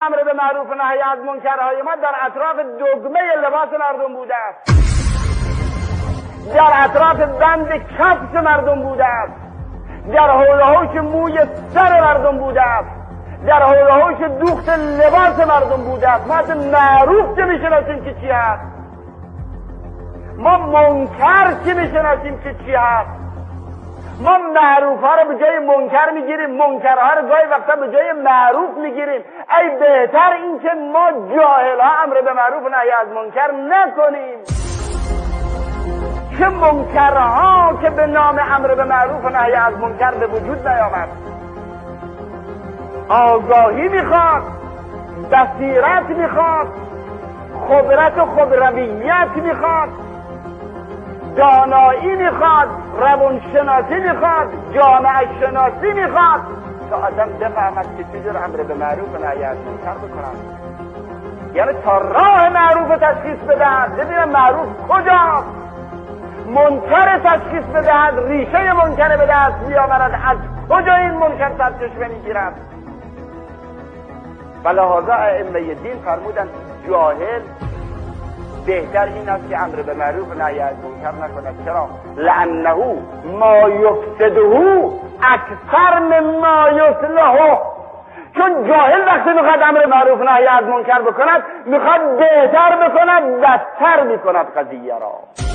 امر به معروف و نهی از منکرهای ما در اطراف دگمه لباس مردم بوده است، در اطراف بند کفش مردم بوده است، در حول و حوش موی سر مردم بوده است، در حول و حوش دوخت لباس مردم بوده است. ما اصلا معروف که میشناسیم که چی هست، ما منکر که میشناسیم که چی هست. ما معروف ها رو به جای منکر میگیریم، منکرها رو گاهی وقتا به جای معروف میگیریم. ای بهتر این که ما جاهل ها امر به معروف و نهی از منکر نکنیم، چه منکرها که به نام امر به معروف و نهی از منکر به وجود نیامد. آگاهی میخواد، بصیرت میخواد، خبرت و خبرویت میخواد، دانایی میخواد، روانشناسی میخواد، جامعه شناسی میخواد تا آدم بفهمد که چجور امر به معروف و نهی از منکر بکنند. یعنی تا راه معروف تشخیص بدهد، ببینم معروف کجاست، منکر تشخیص بدهد، ریشه منکر به دست بیاورد، از کجا این منکر سرچشمه میگیرد. و لحاظا ائمه دین فرمودند جاهل بهتر این است که امر به معروف و نهی از منکر نکند. چرا؟ لانه ما یفسده اکثر مما یصلحه. چون جاهل وقتی میخواد امر معروف و نهی از منکر بکند، میخواد بهتر بکند، بدتر میکند قضیه را.